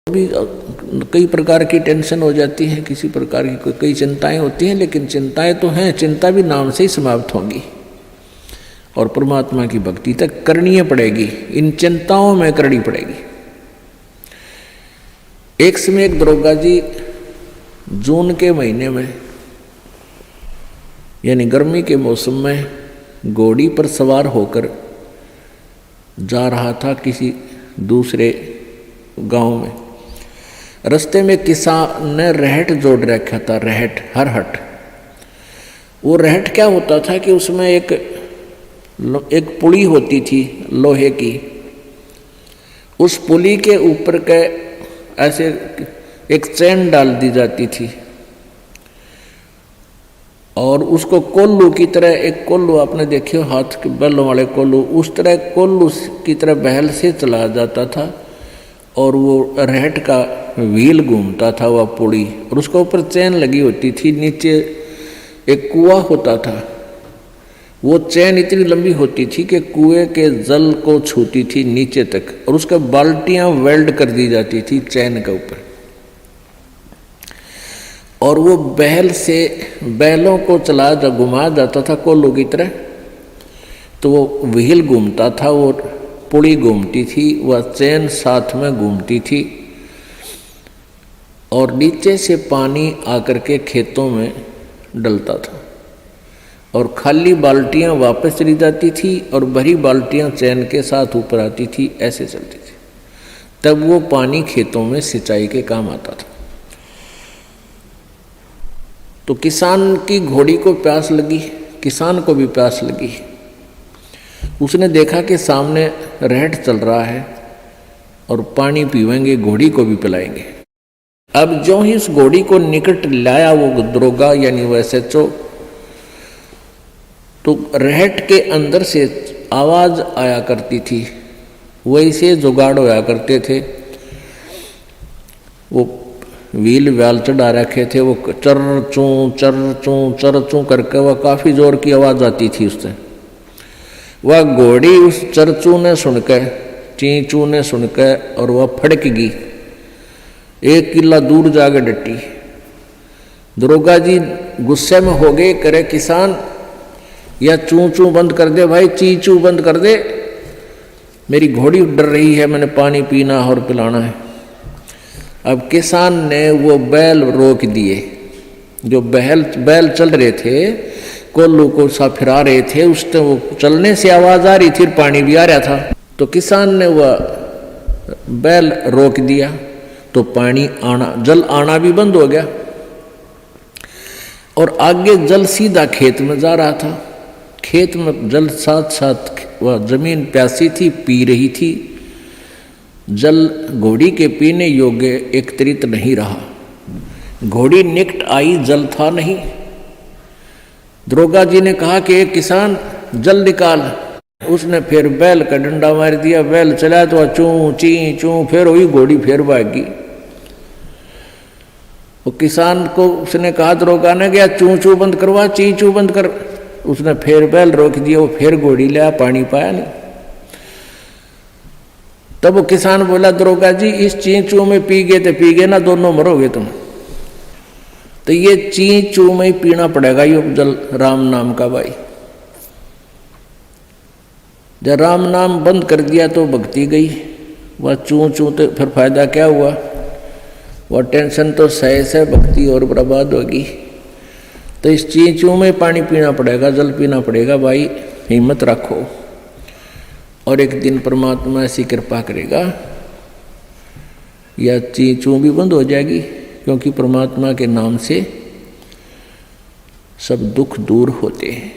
भी कई प्रकार की टेंशन हो जाती है, किसी प्रकार की कई चिंताएं होती हैं, लेकिन चिंताएं तो हैं, चिंता भी नाम से ही समाप्त होंगी और परमात्मा की भक्ति तक करनी पड़ेगी, इन चिंताओं में करनी पड़ेगी। एक समय एक दरोगा जी जून के महीने में यानी गर्मी के मौसम में घोड़ी पर सवार होकर जा रहा था किसी दूसरे गांव में। रास्ते में किसान ने रहट जोड़ रखा था, रहट, हरहट। वो रहट क्या होता था कि उसमें एक पुली होती थी लोहे की, उस पुली के ऊपर के ऐसे एक चैन डाल दी जाती थी और उसको कोल्लू की तरह, एक कोल्लू आपने देखे हाथ के बैलों वाले कोल्लू, उस तरह कोल्लू की तरह बहल से चला जाता था और वो रहट का व्हील घूमता था वह पुड़ी, और उसके ऊपर चैन लगी होती थी। नीचे एक कुआं होता था, वो चैन इतनी लंबी होती थी कि कुएं के जल को छूती थी नीचे तक, और उसके बाल्टियां वेल्ड कर दी जाती थी चैन के ऊपर। और वो बैल से बैलों को चला जा घुमा जाता था कोल्लू की तरह, तो वो व्हील घूमता था, वो पुड़ी घूमती थी, वह चैन साथ में घूमती थी, और नीचे से पानी आकर के खेतों में डलता था और खाली बाल्टियां वापस चली जाती थी और भरी बाल्टियां चैन के साथ ऊपर आती थी, ऐसे चलती थी। तब वो पानी खेतों में सिंचाई के काम आता था। तो किसान की घोड़ी को प्यास लगी, किसान को भी प्यास लगी। उसने देखा कि सामने रहट चल रहा है और पानी पीवेंगे, घोड़ी को भी पिलाएंगे। अब जो ही उस घोड़ी को निकट लाया वो दरोगा यानी वो SHO, तो रहट के अंदर से आवाज आया करती थी, वैसे जुगाड़ होया करते थे। वो व्हील व्याल चढ़ा रखे थे, वो चर चूं करके वह काफी जोर की आवाज आती थी उससे। वह घोड़ी उस चरचू ने सुनकर, चींचू ने सुनकर, और वह फड़क गई, एक किला दूर जाके डटी। दरोगा जी गुस्से में हो गए, करे किसान या चूं बंद कर दे भाई, चींचू बंद कर दे, मेरी घोड़ी डर रही है, मैंने पानी पीना और पिलाना है। अब किसान ने वो बैल रोक दिए, जो बैल चल रहे थे, कोल्लू को सा फिरा रहे थे, उससे वो चलने से आवाज आ रही थी, पानी भी आ रहा था। तो किसान ने वह बैल रोक दिया, तो पानी आना, जल आना भी बंद हो गया और आगे जल सीधा खेत में जा रहा था। खेत में जल साथ साथ वह जमीन प्यासी थी, पी रही थी। जल घोड़ी के पीने योग्य एकत्रित नहीं रहा, घोड़ी निकट आई, जल था नहीं। दरोगा जी ने कहा कि एक किसान जल निकाल। उसने फिर बैल का डंडा मार दिया, बैल चला तो चूं ची चूं, फिर वही घोड़ी फिर भागी। वो किसान को उसने कहा, दरोगा ने गया चूं बंद करवा, ची बंद कर। उसने फिर बैल रोक दिया, वो फिर घोड़ी लिया, पानी पाया नहीं। तब वो किसान बोला, दरोगा जी इस चींचू में पी गए तो पी गए ना, दोनों मरोगे तुम। तो ये चींचू में ही पीना पड़ेगा ये जल, राम नाम का भाई। जब राम नाम बंद कर दिया तो भक्ति गई, वह चूं तो फिर फायदा क्या हुआ, वह टेंशन तो सहे से भक्ति और बर्बाद होगी। तो इस चींचू में पानी पीना पड़ेगा, जल पीना पड़ेगा भाई, हिम्मत रखो और एक दिन परमात्मा ऐसी कृपा करेगा या चींचू भी बंद हो जाएगी, क्योंकि परमात्मा के नाम से सब दुख दूर होते हैं।